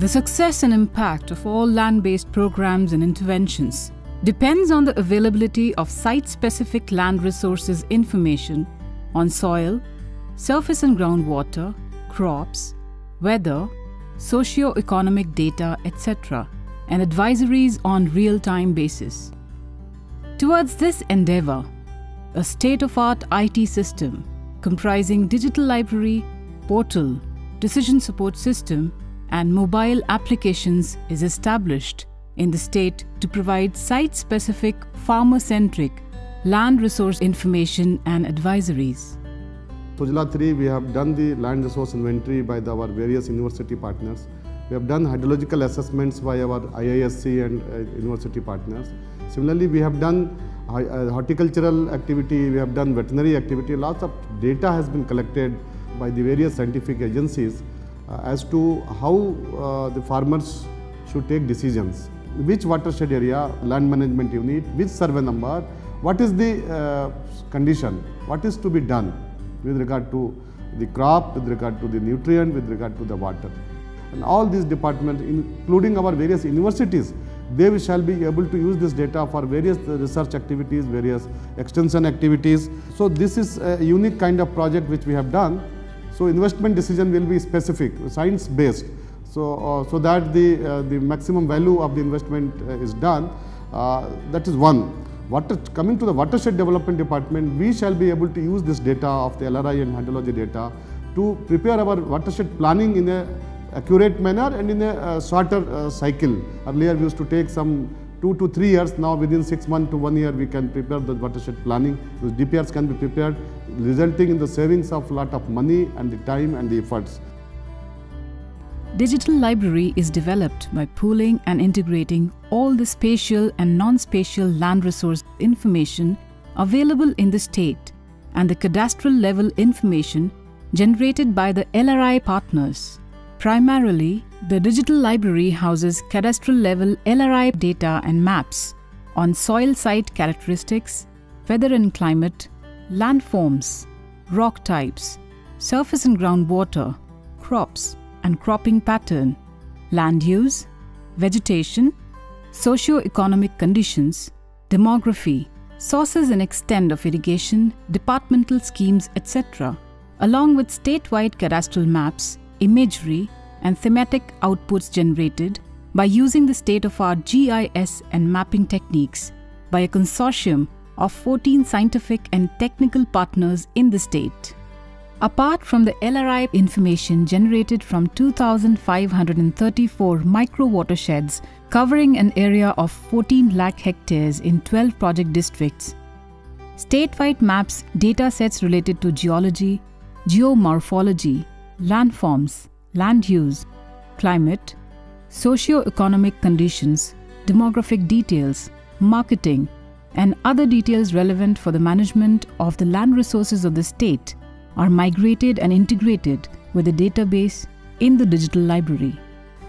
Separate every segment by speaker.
Speaker 1: The success and impact of all land-based programs and interventions depends on the availability of site-specific land resources information on soil, surface and groundwater, crops, weather, socio-economic data, etc., and advisories on real-time basis. Towards this endeavor, a state-of-art IT system comprising digital library, portal, decision support system, and mobile applications is established in the state to provide site-specific, farmer-centric land resource information and advisories.
Speaker 2: Sujla 3, we have done the land resource inventory by our various university partners. We have done hydrological assessments by our IISc and university partners. Similarly, we have done horticultural activity, we have done veterinary activity. Lots of data has been collected by the various scientific agencies as to how the farmers should take decisions. Which watershed area, land management unit, which survey number, what is the condition, what is to be done with regard to the crop, with regard to the nutrient, with regard to the water. And all these departments, including our various universities, they shall be able to use this data for various research activities, various extension activities. So this is a unique kind of project which we have done. So investment decision will be specific, science-based, so that the maximum value of the investment is done. That is one. Coming to the watershed development department, we shall be able to use this data of the LRI and hydrology data to prepare our watershed planning in a accurate manner and in a shorter cycle. Earlier we used to take some 2 to 3 years. Now within 6 months to 1 year we can prepare the watershed planning. Those DPRs can be prepared, resulting in the savings of a lot of money and the time and the efforts.
Speaker 1: Digital library is developed by pooling and integrating all the spatial and non-spatial land resource information available in the state and the cadastral level information generated by the LRI partners. Primarily, the digital library houses cadastral level LRI data and maps on soil site characteristics, weather and climate, landforms, rock types, surface and groundwater, crops and cropping pattern, land use, vegetation, socio-economic conditions, demography, sources and extent of irrigation, departmental schemes, etc., along with statewide cadastral maps, imagery, and thematic outputs generated by using the state-of-art GIS and mapping techniques by a consortium of 14 scientific and technical partners in the state. Apart from the LRI information generated from 2,534 micro-watersheds covering an area of 14 lakh hectares in 12 project districts, statewide maps data sets related to geology, geomorphology, landforms, land use, climate, socio-economic conditions, demographic details, marketing, and other details relevant for the management of the land resources of the state are migrated and integrated with the database in the digital library.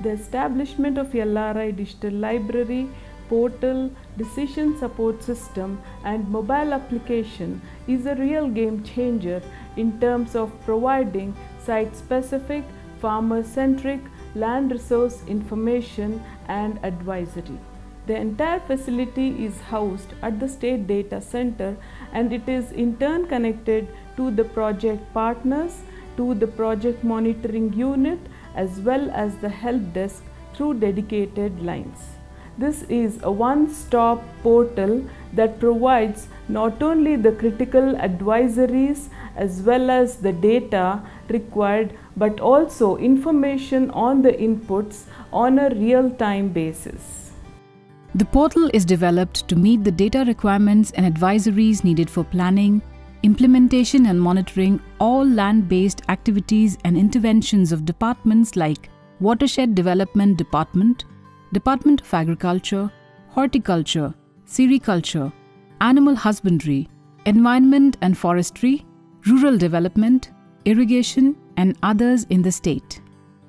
Speaker 3: The establishment of LRI digital library, portal, decision support system and mobile application is a real game changer in terms of providing site-specific, farmer-centric land resource information and advisory. The entire facility is housed at the State Data Center and it is in turn connected to the project partners, to the project monitoring unit as well as the help desk through dedicated lines. This is a one-stop portal that provides not only the critical advisories as well as the data required but also information on the inputs on a real-time basis.
Speaker 1: The portal is developed to meet the data requirements and advisories needed for planning, implementation and monitoring all land-based activities and interventions of departments like Watershed Development Department, Department of Agriculture, Horticulture, Sericulture, Animal Husbandry, Environment and Forestry, Rural Development, Irrigation, and others in the state.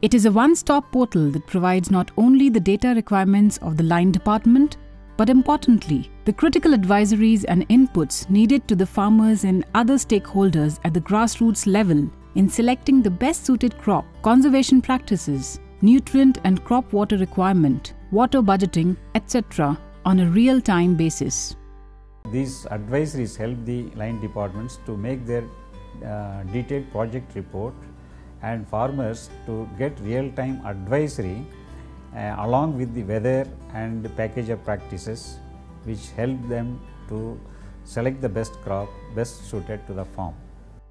Speaker 1: It is a one-stop portal that provides not only the data requirements of the line department, but importantly, the critical advisories and inputs needed to the farmers and other stakeholders at the grassroots level in selecting the best suited crop, conservation practices, nutrient and crop water requirement, water budgeting, etc. on a real-time basis.
Speaker 4: These advisories help the line departments to make their detailed project report and farmers to get real-time advisory along with the weather and package of practices, which help them to select the best crop best suited to the farm.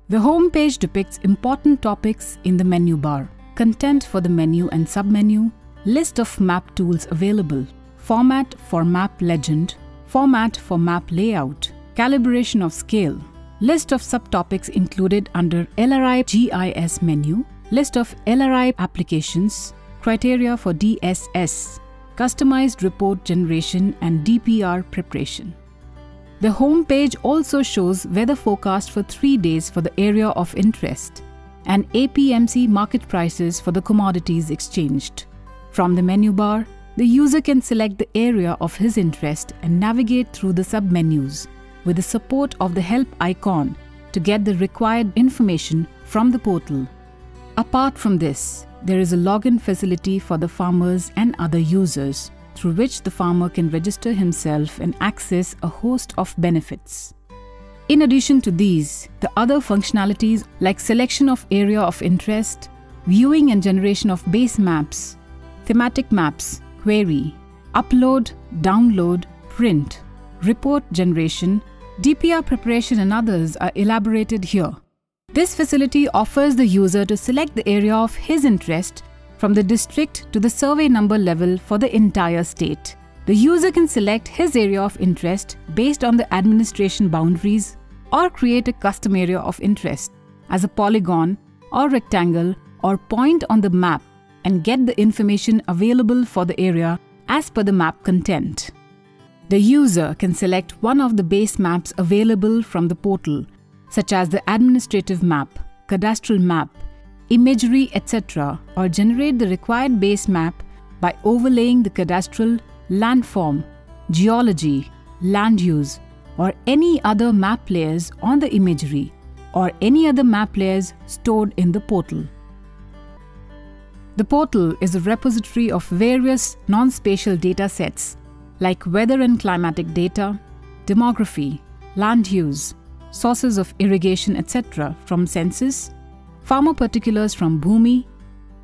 Speaker 1: The home page depicts important topics in the menu bar, content for the menu and submenu, list of map tools available, format for map legend, format for map layout, calibration of scale, list of subtopics included under LRI GIS menu, list of LRI applications, criteria for DSS, customized report generation and DPR preparation. The home page also shows weather forecast for 3 days for the area of interest and APMC market prices for the commodities exchanged. From the menu bar, the user can select the area of his interest and navigate through the submenus with the support of the help icon to get the required information from the portal. Apart from this, there is a login facility for the farmers and other users, through which the farmer can register himself and access a host of benefits. In addition to these, the other functionalities like selection of area of interest, viewing and generation of base maps, thematic maps, query, upload, download, print, report generation, DPR preparation and others are elaborated here. This facility offers the user to select the area of his interest from the district to the survey number level for the entire state. The user can select his area of interest based on the administration boundaries or create a custom area of interest as a polygon or rectangle or point on the map and get the information available for the area as per the map content. The user can select one of the base maps available from the portal, such as the administrative map, cadastral map, imagery, etc., or generate the required base map by overlaying the cadastral, landform, geology, land use, or any other map layers on the imagery, or any other map layers stored in the portal. The portal is a repository of various non-spatial data sets like weather and climatic data, demography, land use, sources of irrigation, etc. from census, farmer particulars from Bhumi,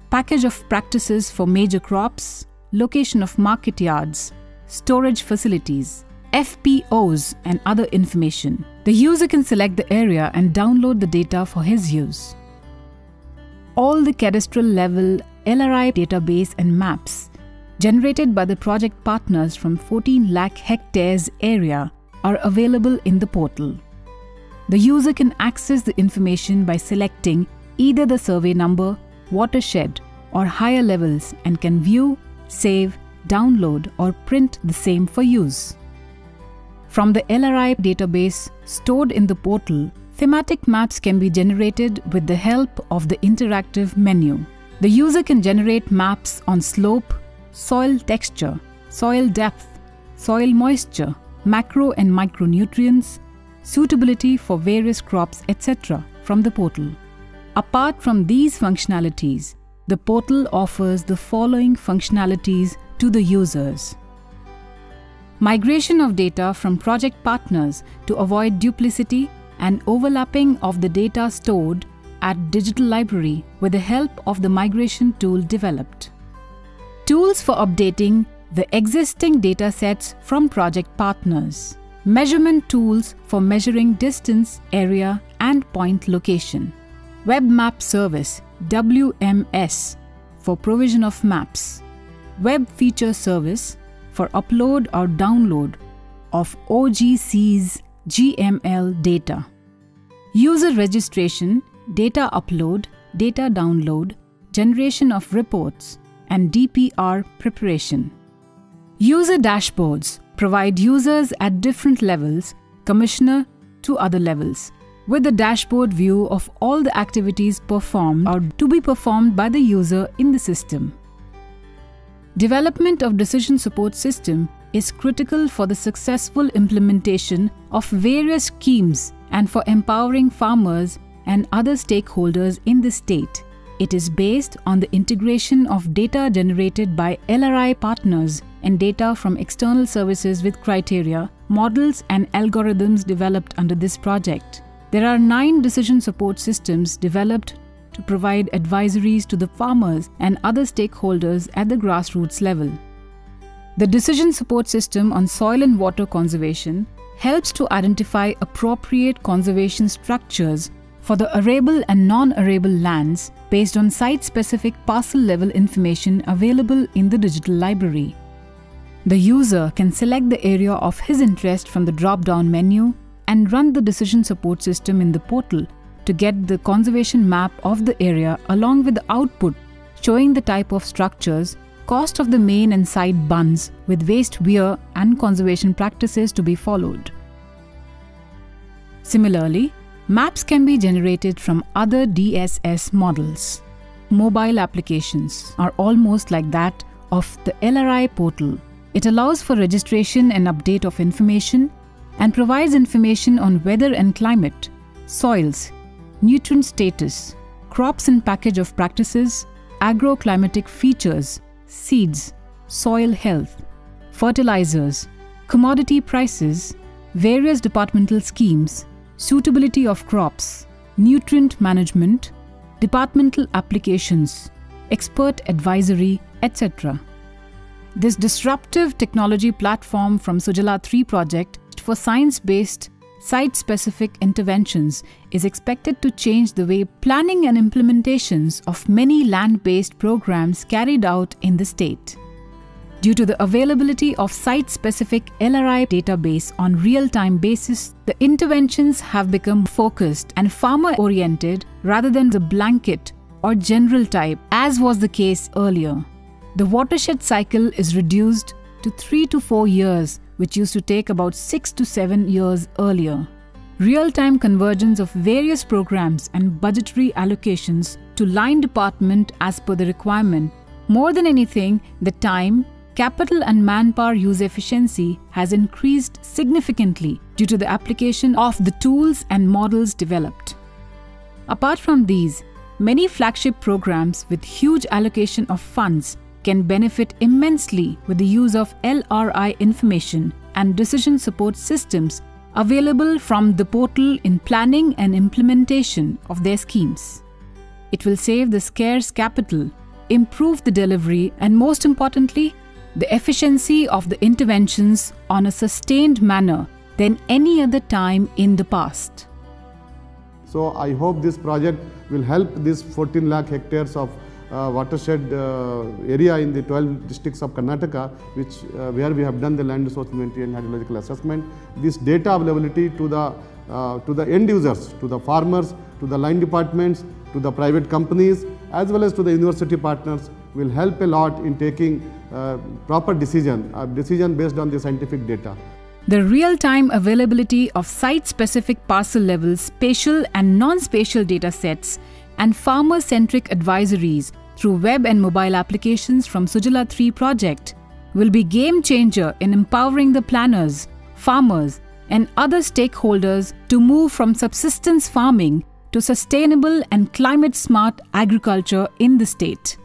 Speaker 1: package of practices for major crops, location of market yards, storage facilities, FPOs and other information. The user can select the area and download the data for his use. All the cadastral level LRI database and maps generated by the project partners from 14 lakh hectares area are available in the portal. The user can access the information by selecting either the survey number, watershed, or higher levels and can view, save, download, or print the same for use. From the LRI database stored in the portal, thematic maps can be generated with the help of the interactive menu. The user can generate maps on slope, soil texture, soil depth, soil moisture, macro and micronutrients, suitability for various crops, etc. from the portal. Apart from these functionalities, the portal offers the following functionalities to the users. Migration of data from project partners to avoid duplicity and overlapping of the data stored at Digital Library with the help of the migration tool developed. Tools for updating the existing datasets from project partners. Measurement tools for measuring distance, area, and point location. Web Map Service WMS for provision of maps. Web Feature Service for upload or download of OGC's GML data. User registration, data upload, data download, generation of reports, and DPR preparation. User dashboards provide users at different levels, commissioner to other levels, with the dashboard view of all the activities performed or to be performed by the user in the system. Development of decision support system is critical for the successful implementation of various schemes and for empowering farmers and other stakeholders in the state, It is based on the integration of data generated by LRI partners and data from external services with criteria, models and algorithms developed under this project. There are 9 decision support systems developed to provide advisories to the farmers and other stakeholders at the grassroots level. The decision support system on soil and water conservation helps to identify appropriate conservation structures for the arable and non-arable lands based on site-specific parcel-level information available in the digital library. The user can select the area of his interest from the drop-down menu and run the decision support system in the portal to get the conservation map of the area along with the output showing the type of structures, cost of the main and side bunds with waste wear and conservation practices to be followed. Similarly, maps can be generated from other DSS models. Mobile applications are almost like that of the LRI portal. It allows for registration and update of information and provides information on weather and climate, soils, nutrient status, crops and package of practices, agroclimatic features, seeds, soil health, fertilizers, commodity prices, various departmental schemes, suitability of crops, nutrient management, departmental applications, expert advisory, etc. This disruptive technology platform from Sujala 3 project for science-based, site-specific interventions is expected to change the way planning and implementations of many land-based programs carried out in the state. Due to the availability of site-specific LRI database on real-time basis, the interventions have become focused and farmer-oriented rather than the blanket or general type as was the case earlier. The watershed cycle is reduced to 3 to 4 years, which used to take about 6 to 7 years earlier. Real-time convergence of various programs and budgetary allocations to line department as per the requirement. More than anything, the time, capital and manpower use efficiency has increased significantly due to the application of the tools and models developed. Apart from these, many flagship programs with huge allocation of funds can benefit immensely with the use of LRI information and decision support systems available from the portal in planning and implementation of their schemes. It will save the scarce capital, improve the delivery, and most importantly, the efficiency of the interventions on a sustained manner than any other time in the past.
Speaker 2: So I hope this project will help these 14 lakh hectares of watershed area in the 12 districts of Karnataka, where we have done the land resource inventory and hydrological assessment. This data availability to the end users, to the farmers, to the line departments, to the private companies, as well as to the university partners, will help a lot in taking proper decision based on the scientific data.
Speaker 1: The real-time availability of site-specific parcel-level spatial and non-spatial data sets and farmer-centric advisories through web and mobile applications from Sujala 3 project will be game-changer in empowering the planners, farmers and other stakeholders to move from subsistence farming to sustainable and climate-smart agriculture in the state.